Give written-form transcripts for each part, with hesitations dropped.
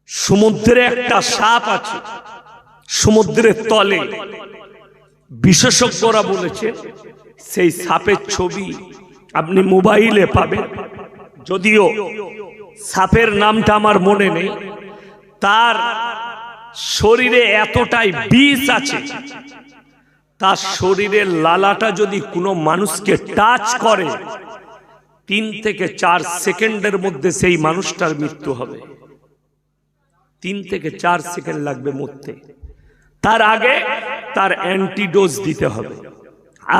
সমুদ্রে একটা সাপ আছে, সমুদ্রের তলে। বিশেষজ্ঞরা বলেছেন সেই সাপের ছবি আপনি মোবাইলে পাবেন, যদিও সাপের নামটা আমার মনে নেই। তার শরীরে এতটাই বিষ আছে, তার শরীরের লালাটা যদি কোনো মানুষকে টাচ করে 3 থেকে 4 সেকেন্ডের মধ্যে সেই মানুষটার মৃত্যু হবে। 3 থেকে 4 সেকেন্ড লাগবে মরতে, তার আগে তার অ্যান্টিডোজ দিতে হবে।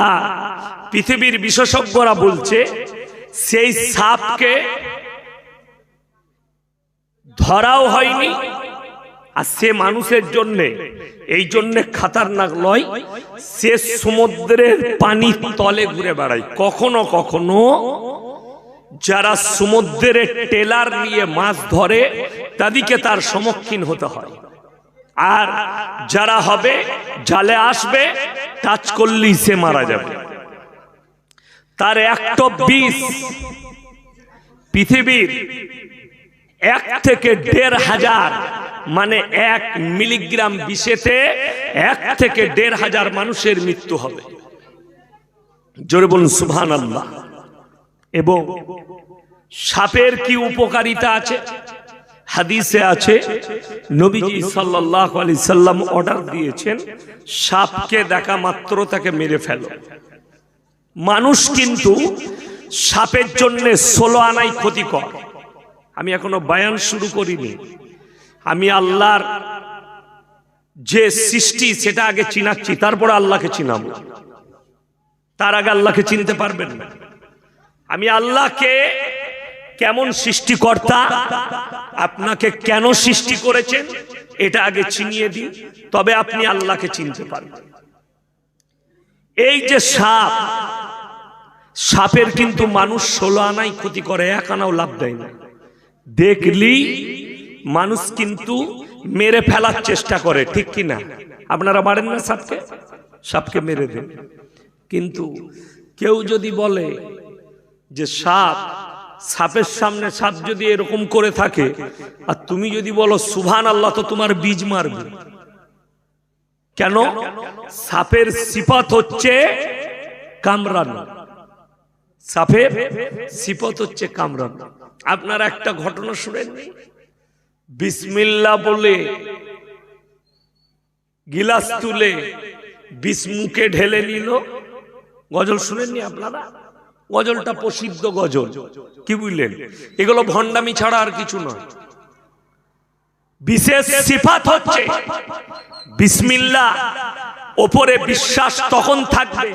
আর পৃথিবীর বিশেষজ্ঞরা বলছে সেই সাপকে ধরাও হয়নি, আর সে মানুষের জন্য এই জন্য খাতারনাক নয়, সে সমুদ্রের পানির তলে ঘুরে বেড়ায়। কখনো কখনো যারা সমুদ্রে টেলার নিয়ে মাছ ধরে তাদেরকে তার সম্মুখীন হতে হয়, আর যারা হবে জালে আসবে টাচ করলেই সে মারা যাবে। তার একটা বিষ পৃথিবীর 1 থেকে 1,500 মানে 1 মিলিগ্রাম বিষেতে 1 থেকে 1,500 মানুষের মৃত্যু হবে। জোরে বলুন সুবহানাল্লাহ। এবং সাপের কি উপকারিতা আছে? হাদিসে আছে নবীজি সাল্লাল্লাহু আলাইহি সাল্লাম অর্ডার দিয়েছেন সাপকে দেখা মাত্র তাকে মেরে ফেলো। মানুষ কিন্তু সাপের জন্য 16 আনাই ক্ষতিকর। আমি এখনো বয়ান শুরু করিনি। আমি আল্লাহর যে সৃষ্টি সেটা আগে চিনাচ্ছি, তারপরে আল্লাহকে চিনাবো। তার আগে আল্লাহকে চিনতে পারবেন না। আমি আল্লাহকে কেমন সৃষ্টিকর্তা, আপনাকে কেন সৃষ্টি করেছেন এটা আগে চিনিয়ে দিই, তবে আপনি আল্লাহকে চিনতে পারবেন। এই যে সাপ, সাপের কিন্তু মানুষ 16 আনাই ক্ষতি করে, 1 আনাও লাভ দেয় না। দেখলি মানুষ কিন্তু মেরে ফেলার চেষ্টা করে, ঠিক কি না? আপনারা মারেন না সাপকে? সাপকে মেরে দেন। কিন্তু কেউ যদি বলে যে সাপের সামনে সাপ যদি এরকম করে থাকে আর তুমি যদি বলো সুবহানাল্লাহ, তো তোমার বীজ মারবে। কেন? সাপের সিফাত হচ্ছে কামড়ানো। সাপের সিফাত হচ্ছে কামড়ানো। আপনারা একটা ঘটনা শুনেননি? বিসমিল্লাহ বলে গিলাস তুলে বিষ মুখে ঢেলে নিল। গজল শুনেননি আপনারা? গজলটা প্রসিদ্ধ গজল, কি বুঝলেন? এগুলো ভণ্ডামি ছাড়া আর কিছু নয়। বিশেষ সিফাত হচ্ছে বিসমিল্লাহ, ওপরে বিশ্বাস তখন থাকবে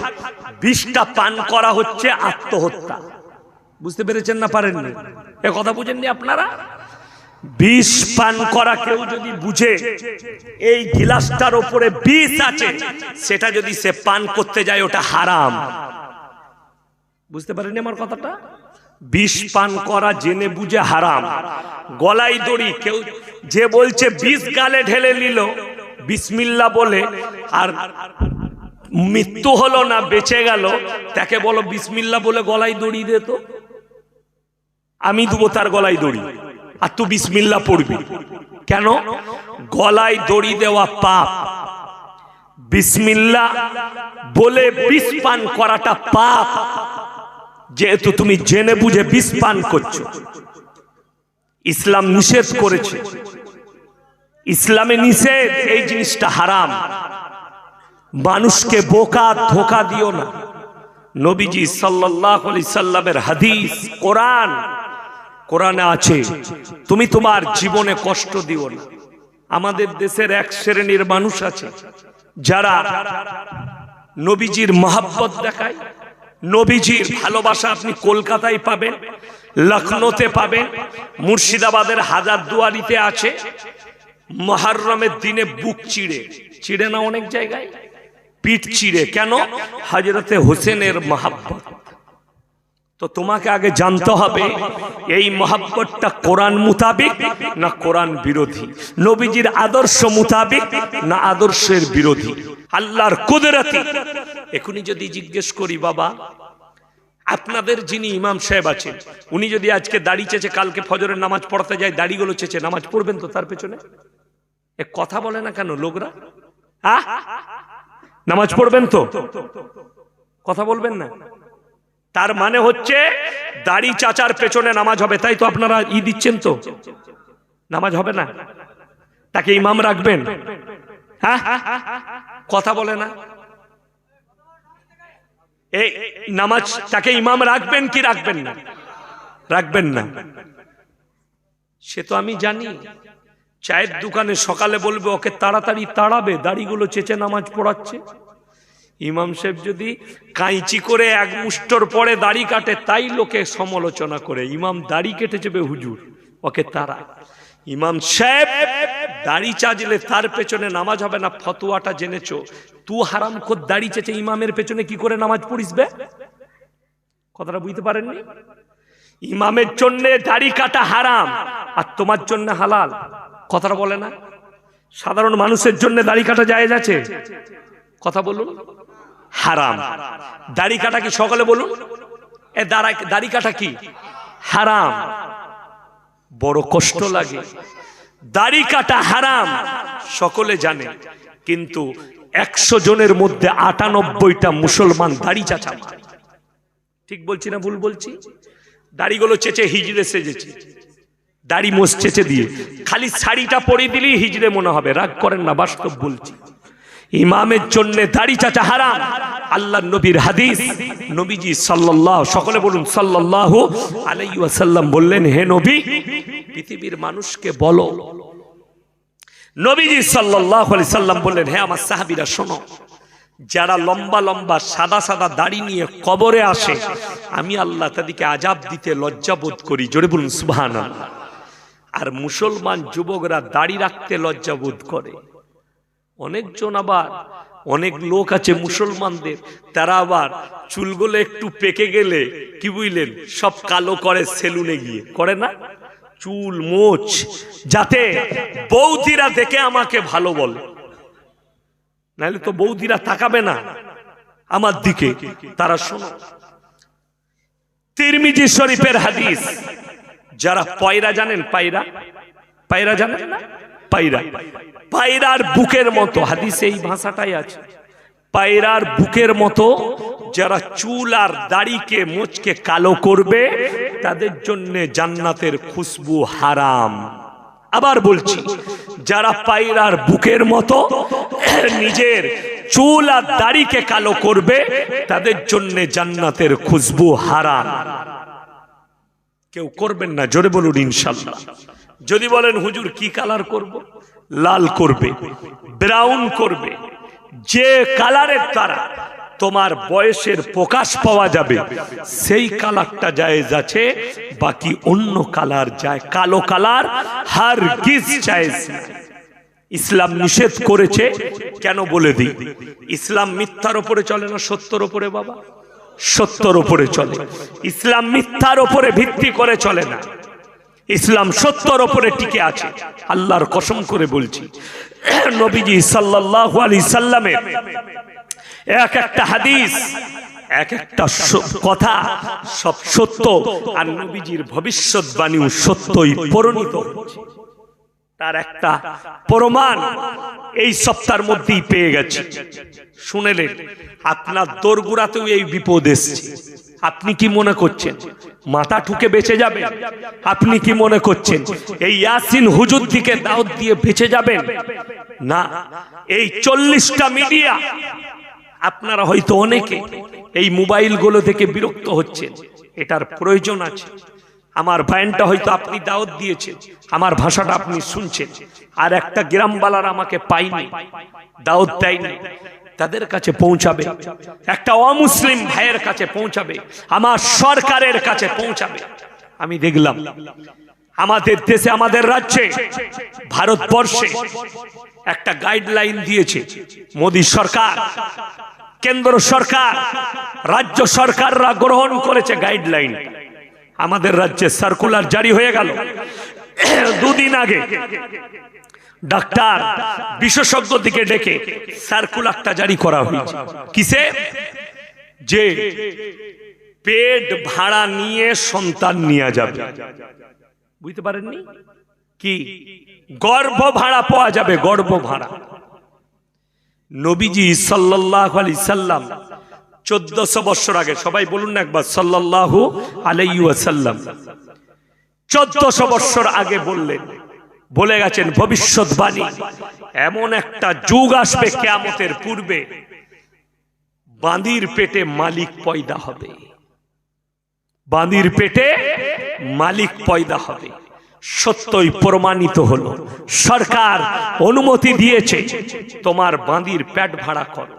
বিষটা পান করা হচ্ছে আত্মহত্যা। বুঝতে পেরেছেন না পারেননি? এ কথা বুঝেননি আপনারা? বিষ পান করা কেউ যদি বুঝে এই গিলাসটার উপরে বিষ আছে, সেটা যদি সে পান করতে যায় ওটা হারাম। বুঝতে পারেননি আমার কথাটা? বিষ পান করা জেনে বুঝে হারাম। গলায় দড়ি কেউ যে বলছে বিষ গালে ঢেলে নিল বিসমিল্লাহ বলে, আর মৃত্যু হলো না, বেঁচে গেল, তাকে বলো বিসমিল্লাহ বলে গলায় দড়ি দে, তো আমি দেবো তার গলায় দড়ি, আর তুই বিসমিল্লাহ পড়বি। কেন? গলায় দড়ি দেওয়া পাপ, বিসমিল্লাহ বলে বিষ পান করাটা পাপ। যেহেতু তুমি জেনে বুঝে বিষ পান করছো, ইসলাম নিষেধ করেছে। ইসলামে নিষেধ, এই জিনিসটা হারাম। মানুষকে বোকা ধোকা দিও না। নবীজি সাল্লাল্লাহু আলাইহি সাল্লামের হাদিস, কোরআনে আছে তুমি তোমার জীবনে কষ্ট দিও না। আমাদের দেশের এক শ্রেণীর মানুষ আছে যারা নবীজির মহব্বত দেখায়। নবীজির ভালোবাসা আপনি কলকাতায় পাবেন, লখনৌতে পাবেন, মুর্শিদাবাদের হাজারদুয়ারিতে আছে। মুহররমের দিনে বুক চিড়ে না, অনেক জায়গায় পিঠ চিড়ে। কেন? হযরতে হোসেনের মহব্বত। তো তোমাকে আগে জানতে হবে এই মহব্বতটা কোরআন মুতাবিক না কোরআন বিরোধী, নবীজির আদর্শ মুতাবিক না আদর্শের বিরোধী, আল্লাহর কুদরতি। এখনই যদি জিজ্ঞেস করি বাবা আপনাদের যিনি ইমাম সাহেব আছেন, উনি যদি আজকে দাড়ি চেঁচে কালকে ফজরের নামাজ পড়তে যায়, দাড়িগুলো চেঁচে নামাজ পড়বেন তো তার পেছনে? এ কথা বলে না কেন লোকরা? নামাজ পড়বেন তো? কথা বলবেন না? তার মানে হচ্ছে দাড়ি চাচার পেছনে নামাজ হবে, তাই তো আপনারা দিচ্ছেন তো? নামাজ হবে না? তাকে ইমাম রাখবেন? কথা বলে না? এই নামাজ তাকে ইমাম রাখবেন কি রাখবেন না? রাখবেন না। সে তো আমি জানি। চায়ের দোকানে সকালে বলবে ওকে তাড়াতাড়ি তাড়াবে, দাড়িগুলো চেঁচে নামাজ পড়াচ্ছে। ইমাম সাহেব যদি কাঁচি করে এক মুষ্টর পরে দাড়ি কাটে, তাই লোকে সমালোচনা করে, ইমাম দাড়ি কেটে যাবে হুজুর, ওকে তারা। ইমাম সাহেব দাড়ি চাচলে তার পেছনে নামাজ হবে না, ফতোয়াটা জেনেছো? তু হারাম খোদ দাড়ি চেঁচে ইমামের পেছনে কি করে নামাজ পড়িসবে? কথাটা বুঝতে পারেননি? ইমামের জন্য দাড়ি কাটা হারাম, আর তোমার জন্য হালাল। কথাটা বলে না? সাধারণ মানুষের জন্য দাড়ি কাটা জায়েজ আছে? কথা বলুন। হারাম। দাড়ি কাটা কি? সকলে বলুন। দাড়ি কাটা কি? হারাম। বড় কষ্ট লাগে। দাড়ি কাটা হারাম সকলে জানে, কিন্তু 100 জনের মধ্যে 98টা মুসলমান দাড়ি চাচা। ঠিক বলছি না ভুল বলছি? দাড়িগুলো চেঁচে হিজড়ে সেজেছে, দাড়ি মোছ চেঁচে দিয়ে খালি শাড়িটা পরে দিলেই হিজড়ে মনে হবে। রাগ করেন না, বাস্তব বলছি। ইমামের জন্য দাড়ি চাচা হারাম। আল্লাহর নবীর হাদিস, নবীজি সাল্লাল্লাহু, সকলে বলুন সাল্লাল্লাহু আলাইহি ওয়াসাল্লাম বললেন, হে নবী, পৃথিবীর মানুষকে বলো। নবীজি সাল্লাল্লাহু আলাইহি সাল্লাম বললেন, হে আমার সাহাবীরা শোনো, যারা লম্বা লম্বা সাদা সাদা দাড়ি নিয়ে কবরে আসে, আমি আল্লাহ তাদেরকে আযাব দিতে লজ্জা বোধ করি। জোরে বলুন সুবহানাল্লাহ। আর মুসলমান যুবকরা দাড়ি রাখতে লজ্জা বোধ করে। অনেকজন আবার, অনেক লোক আছে মুসলমানদের, তারা আবার চুলগুলো একটু পেকে গেলে কি বুঝলেন, সব কালো করে সেলুনে গিয়ে, করে না? চুল মোচ, যাতে বৌদিরা দেখে আমাকে ভালো বলে, নাহলে তো বৌদিরা তাকাবে না আমার দিকে। তারা শোনো, তিরমিজি শরীফের হাদিস, যারা পায়রা জানেন, পায়রা, পায়রা জানেন না? পায়রা, পায়রার বুকের মতো, হাদিসে এই ভাষাটাই আছে, পায়রার বুকের মতো যারা চুল আর দাড়িকে মোচকে কালো করবে, তাদের জন্য জান্নাতের খুশবু হারাম। আবার বলছি, যারা পায়রার বুকের মতো নিজের চুল আর দাড়িকে কালো করবে, তাদের জন্য জান্নাতের খুশবু হারাম। কেউ করবেন না, জোরে বলুন ইনশাআল্লাহ। যদি বলেন হুজুর কি কালার করব, লাল করবে, ব্রাউন করবে, যে কালারের দ্বারা তোমার বয়সের প্রকাশ পাওয়া যাবে সেই কালারটা জায়েজ আছে, বাকি অন্য কালার যায়, কালো কালার হারগিজ জায়েজ না। ইসলাম নিষেধ করেছে কেন বলে দিই। ইসলাম মিথ্যার উপরে চলে না সত্যের উপরে? বাবা, সত্যের উপরে চলে। ইসলাম মিথ্যার উপরে ভিত্তি করে চলে না, ইসলাম সত্যের উপরে টিকে আছে। আল্লাহর কসম করে বলছি, নবীজি সাল্লাল্লাহু আলাইহি সাল্লামের এক একটা হাদিস, এক একটা কথা সব সত্য, আর নবীজির ভবিষ্যৎবাণীও সত্যই পরিণত হচ্ছে। তার একটা প্রমাণ এই সপ্তাহের মধ্যেই পেয়ে গেছে। শুনেলেন, আপনার দোরগোড়াতেও এই বিপদ এসেছে। আপনি কি মনে করছেন মাথা ঠুকে বেঁচে যাবেন? আপনি কি মনে করছেন এই ইয়াসিন হুজুর দিকে দাওয়াত দিয়ে বেঁচে যাবেন? না, এই 40টা মিডিয়া, আপনারা হয়তো অনেকে এই মোবাইলগুলো থেকে বিরক্ত হচ্ছেন, এটার প্রয়োজন আছে। আমার বায়ানটা হয়তো আপনি দাওয়াত দিয়েছেন, আমার ভাষাটা আপনি শুনছেন, আর একটা গ্রামবালার আমাকে পাইনি, দাওয়াত দেয়নি, তাদের কাছে পৌঁছাবে, একটা অমুসলিম ভাইয়ের কাছে পৌঁছাবে, আমার সরকারের কাছে পৌঁছাবে। আমি দেখলাম আমাদের দেশে, আমাদের রাজ্যে, ভারতবর্ষে একটা গাইডলাইন দিয়েছে মোদী সরকার, কেন্দ্র সরকার, রাজ্য সরকাররা গ্রহণ করেছে গাইডলাইন। আমাদের রাজ্যে সার্কুলার জারি হয়ে গেল দুদিন আগে। ডাক্তার বিশেষজ্ঞ দিকে ডেকে সার্কুলারটা জারি করা হয়েছে। কিসে? যে পেট ভাড়া নিয়ে সন্তান নিয়ে যাবে। বুঝতে পারেননি কি? গর্ভ ভাড়া পাওয়া যাবে, গর্ভ ভাড়া। নবীজি সাল্লাল্লাহু আলাইহি সাল্লাম 1400 বছর আগে, সবাই বলুন না একবার সাল্লাল্লাহু আলাইহি ওয়াসাল্লাম, 1400 বছর আগে বললেন, বলে গেছেন ভবিষ্যৎবাণী, এমন একটা যুগ আসবে কিয়ামতের পূর্বে, বাঁদির পেটে মালিক পয়দা হবে, বাঁদির পেটে মালিক পয়দা হবে। সত্যই প্রমাণিত হলো। সরকার অনুমতি দিয়েছে, তোমার বাঁদির পেট ভাড়া করো।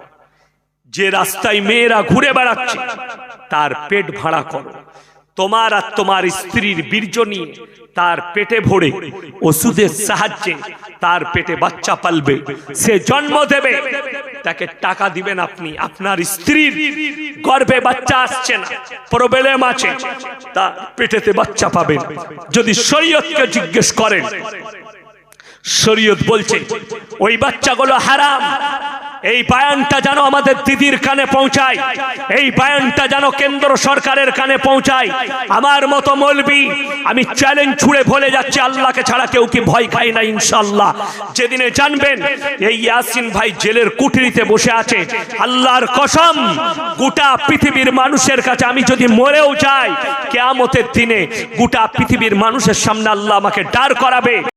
যে রাস্তায় মেয়েরা ঘুরে বেড়াচ্ছে তার পেট ভাড়া করো। তোমার আর তোমার স্ত্রীর বীর্য নিয়ে তার পেটে ভরে ওষুধের সাহায্যে তার পেটে বাচ্চা পালবে, সে জন্ম দেবে, তাকে টাকা দিবেন আপনি। আপনার স্ত্রীর গর্ভে বাচ্চা আসছে না, প্রবলেম আছে, তার পেটেতে বাচ্চা পাবেন। যদি শরীয়তকে জিজ্ঞেস করেন, শরীয়ত বলছে ওই বাচ্চাগুলো হারাম। এই বায়ানটা যেন আমাদের দিদির কানে পৌঁছায়, এই বায়ানটা যেন কেন্দ্র সরকারের কানে পৌঁছায়। আমার মতো মৌলবি আমি চ্যালেঞ্জ ছুড়ে বলে যাচ্ছি, আল্লাহকে ছাড়া কেউ কি ভয় খায় না ইনশাআল্লাহ। যেদিনে জানবেন এই ইয়াসিন ভাই জেলের কুঠরিতে বসে আছে, আল্লাহর কসম গোটা পৃথিবীর মানুষের কাছে আমি যদি মরেও যাই, কিয়ামতের দিনে গোটা পৃথিবীর মানুষের সামনে আল্লাহ আমাকে দাঁড় করাবে।